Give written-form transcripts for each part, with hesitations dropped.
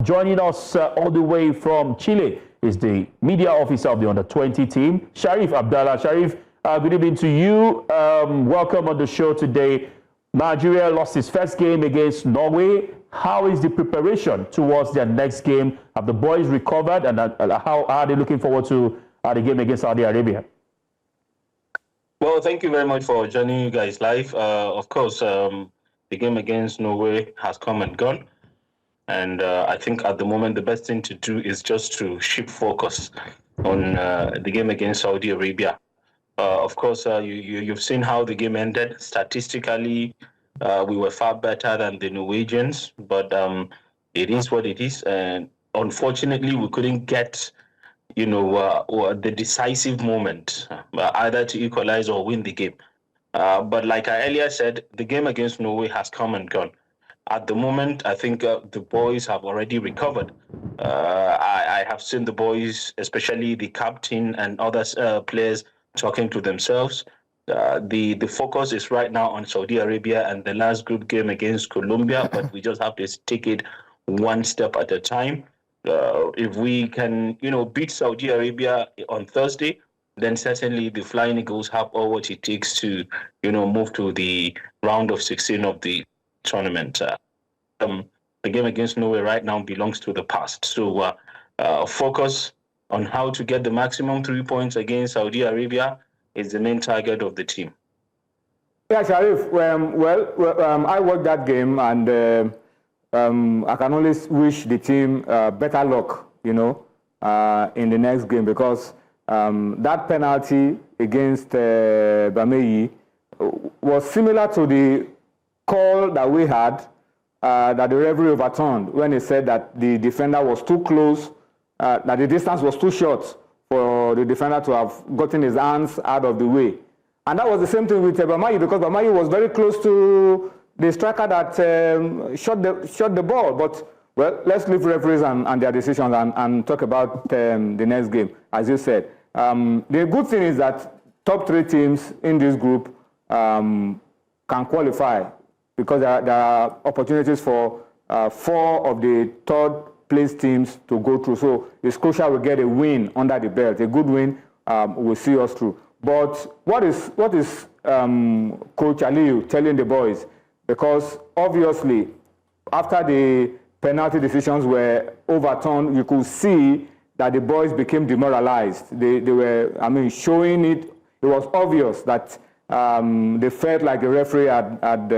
Joining us all the way from Chile is the media officer of the Under-20 team, Sharif Abdallah. Sharif, good evening to you. Welcome on the show today. Nigeria lost its first game against Norway. How is the preparation towards their next game? Have the boys recovered, and how are they looking forward to the game against Saudi Arabia? Well, thank you very much for joining you guys live. Of course, the game against Norway has come and gone. And I think at the moment, the best thing to do is just to shift focus on the game against Saudi Arabia. Of course, you've seen how the game ended. Statistically, we were far better than the Norwegians, but it is what it is. And unfortunately, we couldn't get, the decisive moment, either to equalize or win the game. But like I earlier said, the game against Norway has come and gone. At the moment, I think the boys have already recovered. I have seen the boys, especially the captain and other players, talking to themselves. The focus is right now on Saudi Arabia and the last group game against Colombia, but we just have to take it one step at a time. If we can, beat Saudi Arabia on Thursday, then certainly the Flying Eagles have all what it takes to, move to the round of 16 of the tournament. The game against Norway right now belongs to the past. So focus on how to get the maximum 3 points against Saudi Arabia is the main target of the team. Yeah, Sharif, I watched that game, and I can only wish the team better luck, in the next game, because that penalty against Arierhi was similar to the call that we had that the referee overturned when he said that the defender was too close, that the distance was too short for the defender to have gotten his hands out of the way. And that was the same thing with Bamayi, because Bamayi was very close to the striker that shot the ball. But, well, let's leave referees and their decisions and talk about the next game, as you said. The good thing is that top 3 teams in this group can qualify, because there are opportunities for 4 of the third-place teams to go through. So it's crucial we get a win under the belt. A good win will see us through. But what is Coach Aliyu telling the boys? Because obviously, after the penalty decisions were overturned, you could see that the boys became demoralized. They were, showing it. It was obvious that they felt like the referee had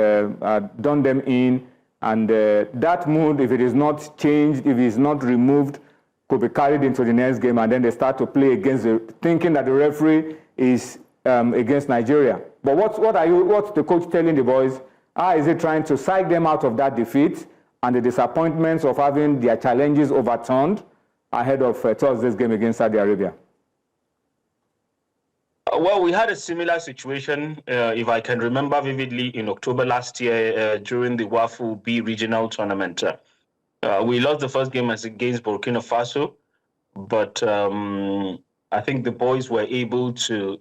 done them in, and that mood, if it is not changed, if it is not removed, could be carried into the next game, and then they start to play against thinking that the referee is against Nigeria. But what's the coach telling the boys? Is he trying to psych them out of that defeat and the disappointments of having their challenges overturned ahead of Thursday's game against Saudi Arabia? Well, we had a similar situation, if I can remember vividly, in October last year during the WAFU B regional tournament. We lost the first game against Burkina Faso, but I think the boys were able to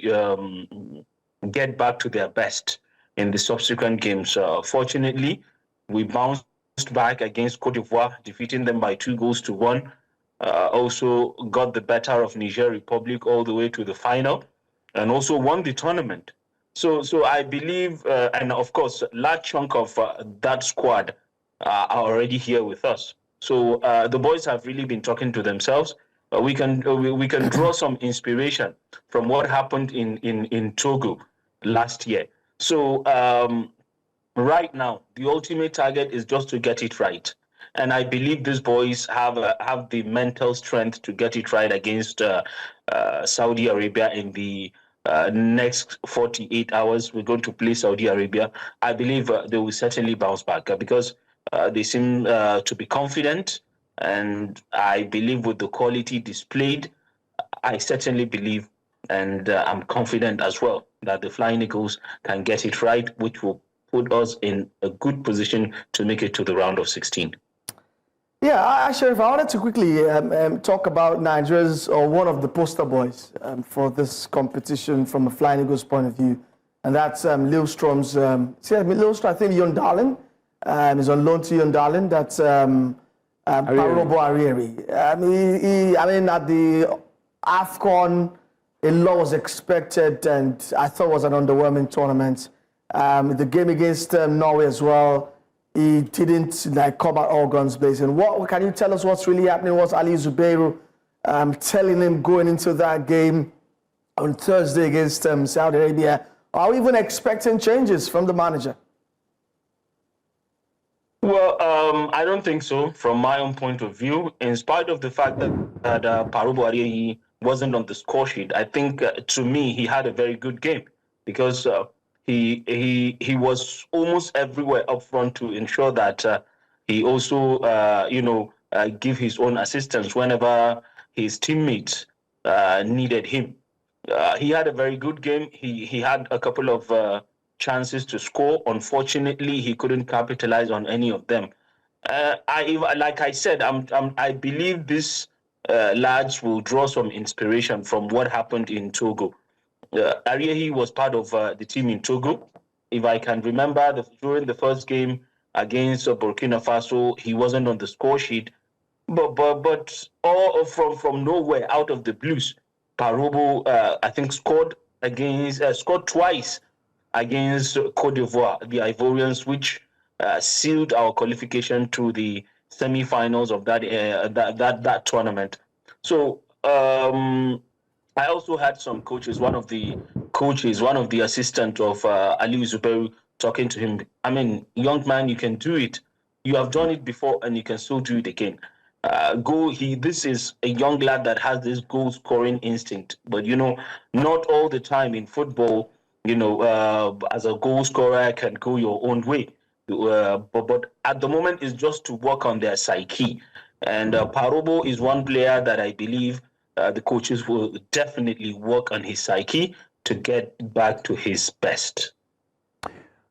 get back to their best in the subsequent games. Fortunately, we bounced back against Cote d'Ivoire, defeating them by 2-1. Also got the better of Niger Republic all the way to the final, and also won the tournament. So I believe, and of course, a large chunk of that squad are already here with us. So the boys have really been talking to themselves. We can draw some inspiration from what happened in Togo last year. So right now, the ultimate target is just to get it right. And I believe these boys have the mental strength to get it right against Saudi Arabia in the next 48 hours. We're going to play Saudi Arabia. I believe they will certainly bounce back because they seem to be confident. And I believe with the quality displayed, I certainly believe, and I'm confident as well, that the Flying Eagles can get it right, which will put us in a good position to make it to the round of 16. Yeah, Sharif, I wanted to quickly talk about Nigeria's, or one of the poster boys for this competition from a Flying Eagles point of view, and that's Lillestrøm's, Lillestrøm, I think Yon Darling is on loan to Yon Darling. That's Kparobo Arierhi. I mean, at the AFCON, a lot was expected, and I thought it was an underwhelming tournament. The game against Norway as well, he didn't come out all guns blazing. What can you tell us what's really happening? What's Ali Zubairu telling him going into that game on Thursday against Saudi Arabia? Are we even expecting changes from the manager? Well, I don't think so from my own point of view. In spite of the fact that Kparobo Arierhi wasn't on the score sheet, I think to me he had a very good game because he was almost everywhere up front to ensure that he also give his own assistance whenever his teammates needed him. He had a very good game. He had a couple of chances to score. Unfortunately, he couldn't capitalize on any of them. Like I said, I believe this lads will draw some inspiration from what happened in Togo. Arierhi was part of the team in Togo. If I can remember, during the first game against Burkina Faso, he wasn't on the score sheet. But all from nowhere, out of the blues, Kparobo, I think, scored twice against Cote d'Ivoire, the Ivorians, which sealed our qualification to the semi-finals of that tournament. So I also had some coaches. One of the assistants of Ali Zubairu, talking to him. I mean, young man, you can do it. You have done it before, and you can still do it again. This is a young lad that has this goal-scoring instinct. But not all the time in football, as a goal scorer can go your own way. But at the moment, it's just to work on their psyche. And Kparobo is one player that I believe the coaches will definitely work on his psyche to get back to his best.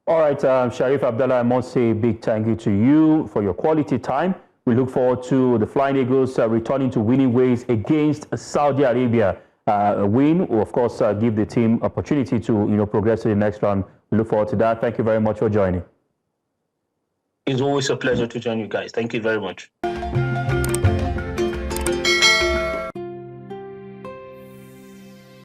All right, Sharif Abdallah, I must say a big thank you to you for your quality time. We look forward to the Flying Eagles returning to winning ways against Saudi Arabia. A win will, of course, give the team opportunity to progress to the next round. We look forward to that. Thank you very much for joining. It's always a pleasure to join you guys. Thank you very much.